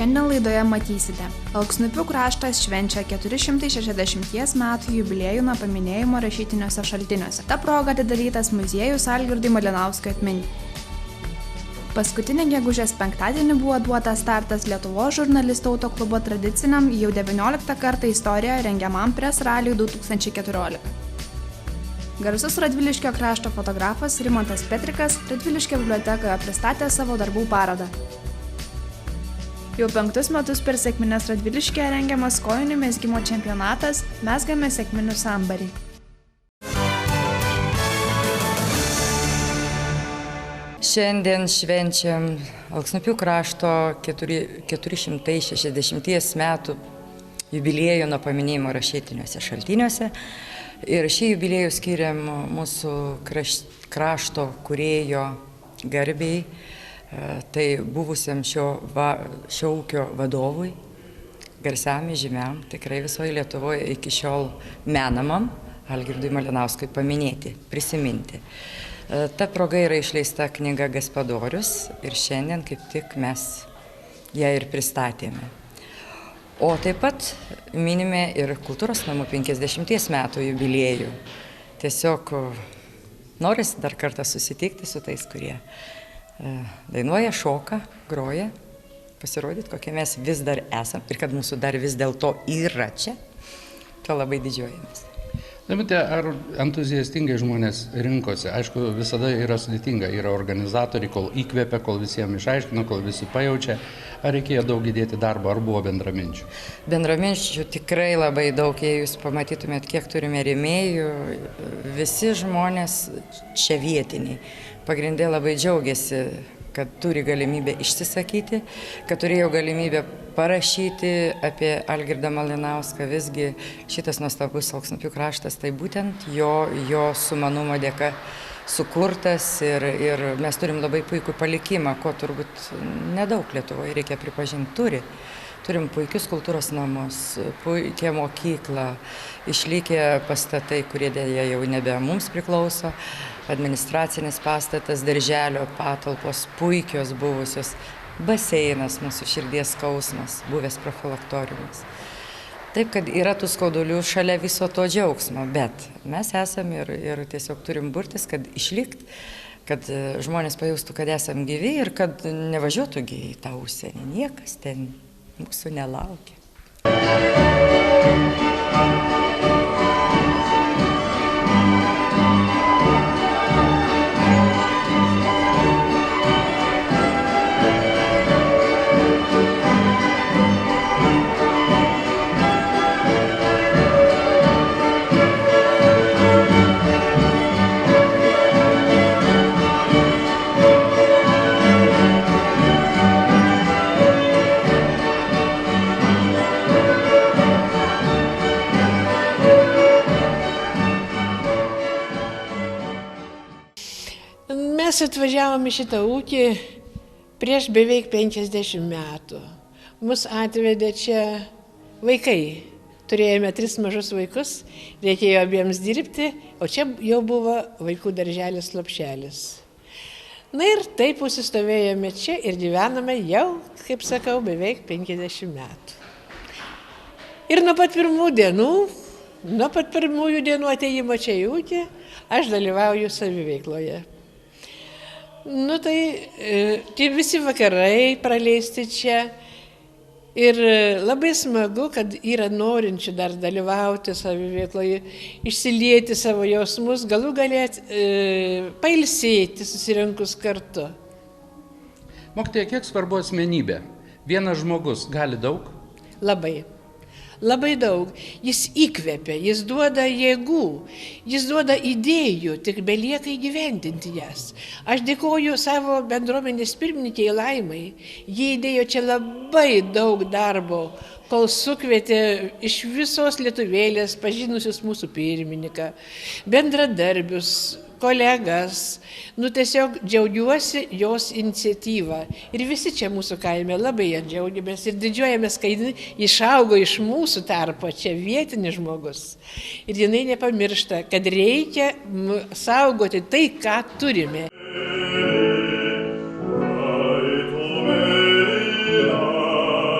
Šiandien laidoje matysite. Alksniupių kraštas švenčia 460 metų jubiliejų nuo paminėjimo rašytiniuose šaltiniuose. Ta proga atidarytas muziejus Algirdui Malinauskui atminti. Paskutinį gegužės penktadienį buvo duotas startas Lietuvos žurnalistų autoklubo tradiciniam jau 19 kartą istorijoje rengiamam Press Raliui 2014. Garsus Radviliškio krašto fotografas Rimantas Petrikas Radviliškio bibliotekoje pristatė savo darbų parodą. Jau 5 metus per sekmines Radviliškyje rengiamas kojinių mezgimo čempionatas Mezgame sekminių sambarį. Šiandien švenčiam Alksniupių krašto 460 metų jubiliejų nuo paminėjimo rašytiniuose šaltiniuose. Ir šį jubiliejų skiriam mūsų krašto kūrėjo garbei, tai buvusiam šio ūkio vadovui, garsiam, žymiam, tikrai visoje Lietuvoje iki šiol menamam Algirdui Malinauskui paminėti, prisiminti. Ta proga yra išleista knyga Gaspadorius ir šiandien kaip tik mes ją ir pristatėme. O taip pat minime ir kultūros namų 50 metų jubiliejų. Tiesiog norisi dar kartą susitikti su tais, kurie dainuoja, šoka, groja, pasirodyti, kokie mes vis dar esam ir kad mūsų dar vis dėlto yra čia. To labai didžiuojamės. Damite, ar entuziastingai žmonės rinkosi? Aišku, visada yra sudėtinga, yra organizatoriai, kol įkvėpia, kol visiems išaiškina, kol visi pajaučia. Ar reikėjo daug įdėti darbo, ar buvo bendraminčių? Bendraminčių tikrai labai daug, jei jūs pamatytumėt, kiek turime rėmėjų, visi žmonės čia vietiniai. Pagrindė labai džiaugiasi, kad turi galimybę išsisakyti, kad turėjo galimybę parašyti apie Algirdą Malinauską. Visgi šitas nuostabus Alksniupių kraštas, tai būtent jo sumanumo dėka sukurtas ir mes turim labai puikų palikimą, ko turbūt nedaug Lietuvoje, reikia pripažinti, turi. Turim puikius kultūros namus, puikią mokyklą, išlikę pastatai, kurie dėja jau nebe mums priklauso, administracinis pastatas, darželio patalpos, puikios buvusios, baseinas, mūsų širdies skausmas, buvęs profilaktoriumas. Taip, kad yra tų skaudulių šalia viso to džiaugsmo, bet mes esam ir tiesiog turim burtis, kad išlikt, kad žmonės pajaustų, kad esam gyvi ir kad nevažiuotų į tą užsienį. Niekas ten mūsų nelaukia. Mes atvažiavom į šitą ūkį prieš beveik 50 metų. Mus atvedė čia vaikai. Turėjome 3 mažus vaikus, reikėjo abiems dirbti, o čia jau buvo vaikų darželis lopšelis. Na ir taip užsistovėjome čia ir gyvename jau, kaip sakau, beveik 50 metų. Ir nuo pat pirmųjų dienų atėjimo čia į ūkį, aš dalyvauju saviveikloje. Tai visi vakarai praleisti čia ir labai smagu, kad yra norinčių dar dalyvauti saviveikloje, išsilieti savo jausmus, galų galėt pailsėti susirinkus kartu. Mokytoja, kiek svarbu asmenybė? Vienas žmogus gali daug? Labai daug. Jis įkvepia, jis duoda jėgų, jis duoda idėjų, tik belieka įgyvendinti jas. Aš dėkoju savo bendruomenės pirmininkei Laimai. Jie įdėjo čia labai daug darbo, kol sukvietė iš visos lietuvėlės pažinusius mūsų pirmininką, bendradarbius, kolegas. Tiesiog džiaugiuosi jos iniciatyvą. Ir visi čia mūsų kaime labai ją džiaugiamės ir didžiuojamės, kai jinai išaugo iš mūsų tarpo, čia vietinis žmogus. Ir jinai nepamiršta, kad reikia saugoti tai, ką turime. Thank you. 「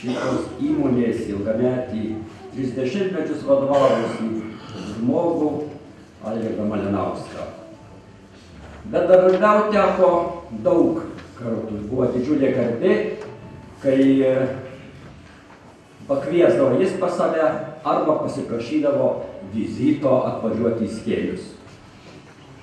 šitos įmonės ilgametį 30 metus vadovavusį žmogų Algirdą Malinauską. Bet bendradarbiauti teko daug kartų. Buvo didžiulė garbė, kai pakviesdavo jis pas save arba pasiprašydavo vizito atvažiuoti į Skėlius.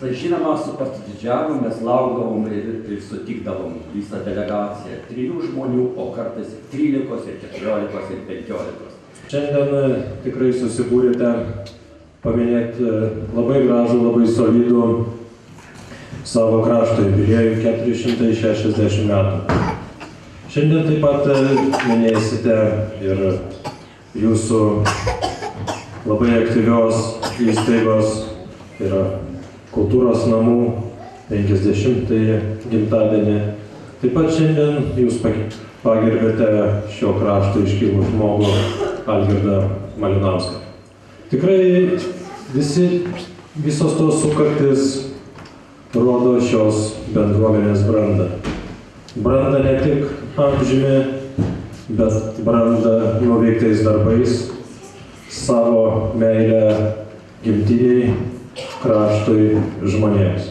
Tai žinoma, su pasididžiavimu mes laukdavom ir sutikdavom visą delegaciją 3 žmonių, o kartais 13, ir 14, ir 15. Šiandien tikrai susibūrėte paminėti labai gražų, labai solidų savo krašto jubiliejų 460 metų. Šiandien taip pat minėsite ir jūsų labai aktyvios įstaigos, tai yra kultūros namų 50-ąjį gimtadienį. Taip pat šiandien jūs pagerbėte šio krašto iškilų žmogų Algirdą Malinauską. Tikrai visos tos sukaktis rodo šios bendruomenės brandą. Brandą ne tik amžiumi, bet brandą nuveiktais darbais, savo meilę gimtiniai, kraštui, žmonėms.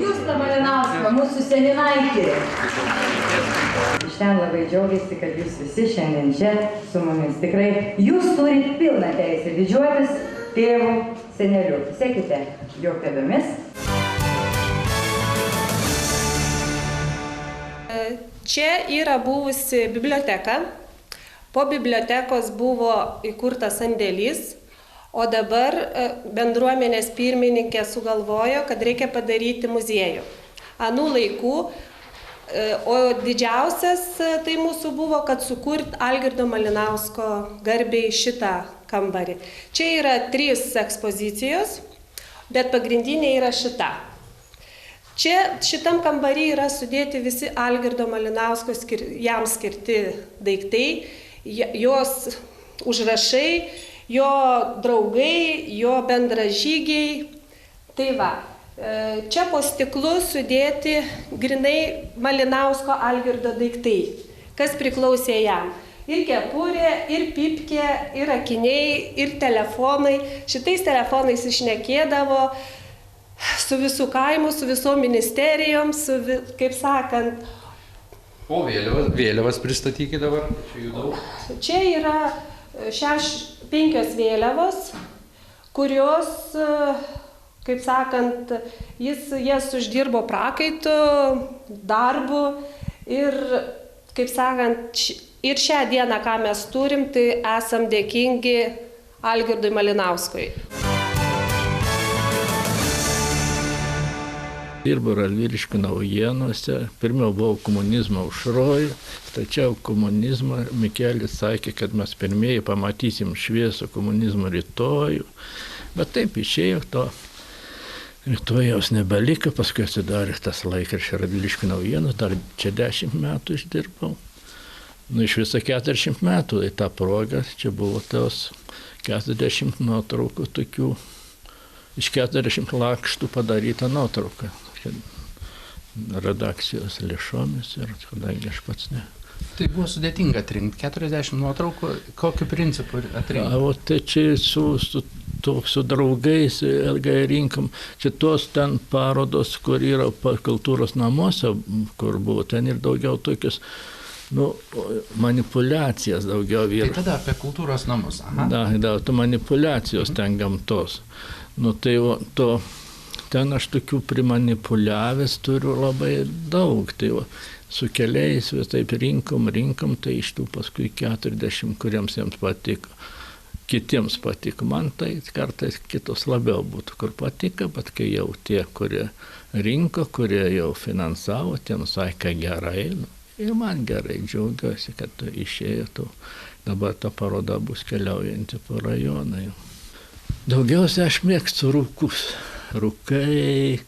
Justą Malinauską, mūsų seninaitį. Iš ten labai džiaugiasi, kad jūs visi šiandien čia su mumis. Tikrai jūs turite pilną teisę didžiuotis tėvų seneliu. Sekite jo pėdomis. Čia yra buvusi biblioteka, po bibliotekos buvo įkurtas sandėlys, o dabar bendruomenės pirmininkė sugalvojo, kad reikia padaryti muziejų. Anų laikų, o didžiausias tai mūsų buvo, kad sukurti Algirdo Malinausko garbei šitą kambarį. Čia yra 3 ekspozicijos, bet pagrindinė yra šita. Čia šitam kambarį yra sudėti visi Algirdo Malinausko jam skirti daiktai, jos užrašai, jo draugai, jo bendražygiai. Tai va, čia po stiklu sudėti grinai Malinausko Algirdo daiktai, kas priklausė jam. Ir kepurė, ir pipkė, ir akiniai, ir telefonai. Šitais telefonais išnekėdavo su visų kaimu, su visom ministerijom, kaip sakant. O vėliavas pristatykite dabar, čia jų daug. Čia yra 5 vėliavos, kurios, kaip sakant, jas uždirbo prakaitu, darbu ir, kaip sakant, ir šią dieną, ką mes turim, tai esam dėkingi Algirdui Malinauskui. Dirbu Radviliškių naujienose, pirmiau buvau komunizmo aušroj, tačiau komunizmą Mikelis sakė, kad mes pirmieji pamatysim šviesų komunizmo rytojų, bet taip išėjo, to rytojaus nebeliko, paskui atsidarė tas laikraštis Radviliškių naujienos, dar čia 10 metų išdirbau. Iš viso 40 metų, tai ta proga, čia buvo tos 40 nuotraukų tokių, iš 40 lakštų padaryta nuotrauka. Redakcijos lėšomis ir kadangi aš pats ne. Tai buvo sudėtinga atrinkti 40 nuotraukų, kokiu principu atrinkti? O tai čia su draugais ilgai rinkom, čia tos ten parodos, kur yra kultūros namuose, kur buvo, ten ir daugiau tokios, manipulacijas daugiau vyra. Tai tada apie kultūros namus, aha. Da, manipulacijos ten gamtos. Tai ten aš tokių primanipuliavęs turiu labai daug, tai su keliais vis taip rinkom, tai iš tų paskui 40, kuriems jiems patiko, kitiems patiko, man tai kartais kitos labiau būtų, kur patiko, bet kai jau tie, kurie rinko, kurie jau finansavo, tiems sakė gerai, ir man gerai, džiaugiuosi, kad išėjo, dabar ta paroda bus keliaujanti po rajoną. Daugiausia aš mėgstu rūkai,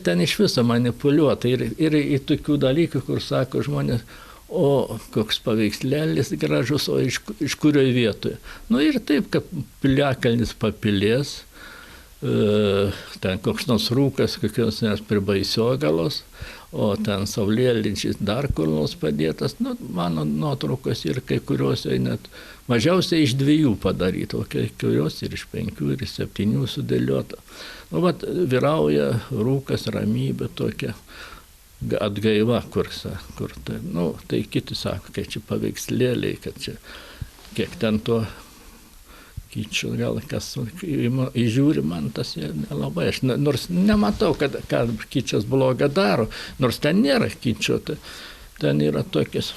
ten iš viso manipuliuota ir į tokių dalykų, kur sako žmonės, o koks paveikslėlis gražus, o iš kurioje vietoje. Ir taip, kad piliakalnis papilės, ten koks nors rūkas, kokios nors prie Baisiogalos, o ten saulėlydžis dar kur nors padėtas. Nu, mano nuotraukos ir kai kurios net mažiausiai iš 2 padaryta, o kai kurios ir iš 5 ir iš 7 sudėliota. Nu, vat, vyrauja rūkas, ramybė tokia atgaiva, kur tai, nu, tai kiti sako, kad čia paveikslėliai, kad čia kiek ten to kičio, gal kas įžiūri, man tas nelabai. Aš nors nematau, kad kičas blogą daro, nors ten nėra kičio, tai ten yra tokias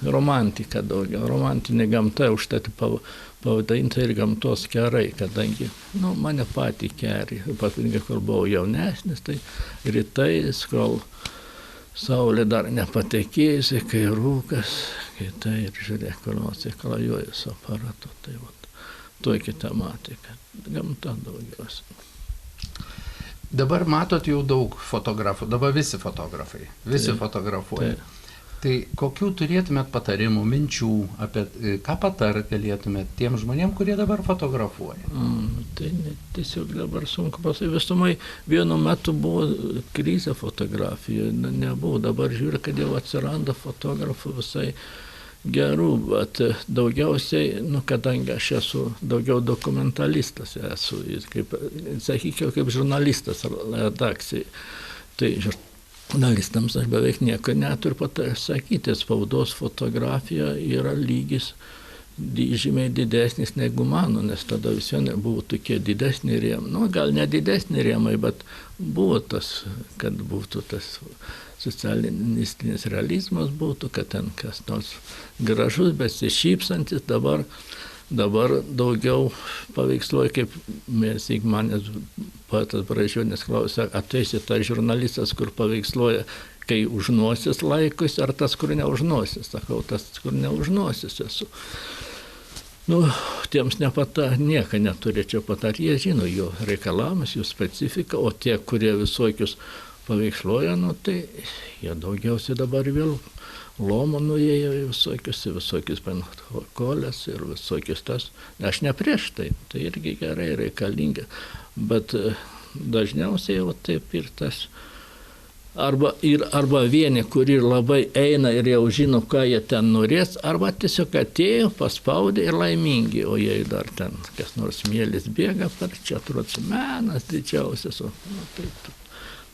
romantika daugiau, romantinė gamta, užtat pavadinta ir gamtos kerai, kadangi, nu, mane patį kerį, ypatingai, kur buvau jaunesnis, tai rytais, kol saulė dar nepatekėjusi, kai rūkas, kai tai ir žiūrėk, kur nors klajoja su aparatu, tai vat. Tokia tematika, gamta daugiausiai. Dabar matot jau daug fotografų, dabar visi fotografai, visi fotografuoja. Tai kokių turėtumėt patarimų, minčių, apie ką patart galėtumėt tiem žmonėm, kurie dabar fotografuoja? Tai tiesiog dabar sunku pasakyti. Visumai vienu metu buvo krizė fotografijoje, nebuvo, dabar žiūri, kad jau atsiranda fotografų visai gerų, bet daugiausiai, nu, kadangi aš esu daugiau dokumentalistas, sakykime, kaip žurnalistas redakcijai, tai žurnalistams aš beveik nieko neturiu pasakyti, spaudos fotografija yra lygis žymiai didesnis negu mano, nes tada vis vien buvo tokie didesni rėmai, nu, gal ne didesni rėmai, bet buvo tas, kad būtų tas socialistinis realizmas būtų, kad ten kas nors gražus, besišypsantis, dabar daugiau paveiksluoja, kaip mes, manęs poetas Brazdžionis klausė, ateisi tas žurnalistas, kur paveiksluoja, kai už nosis laikosi, ar tas, kur ne už nosis, sakau, tas, kur ne už nosis esu. Nu, tiems nieko neturėčiau patarti, jie žino jo reikalavimus, jų specifiką, o tie, kurie visokius paveiksluoja, nu, tai jie daugiausiai dabar vėl lomo nuėjo visokius penkolės ir visokius tas. Aš ne prieš tai irgi gerai reikalinga, bet dažniausiai jau taip ir tas. Arba vieni, kurie labai eina ir jau žino, ką jie ten norės, arba tiesiog atėjo, paspaudė ir laimingi, o jei dar ten kas nors mielis bėga, per čia atrodo menas didžiausias.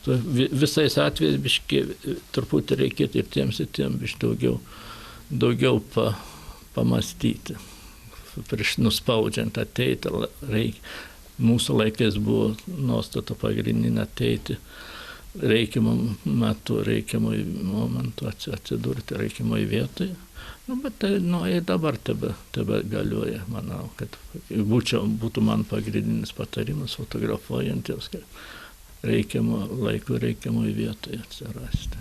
Visais atvejais biškai truputį reikėtų ir tiems biškai daugiau pamastyti. Prieš nuspaudžiant ateiti, mūsų laikais buvo nuostata pagrindinė ateiti reikiamam metu, reikiamoj momentu atsidurti reikiamoj vietoje. Nu, bet tai, nu, dabar tebe galioja, manau, kad būtų man pagrindinis patarimas fotografuojantiems, kad reikiamo laiko, reikiamoj vietoje atsirasti.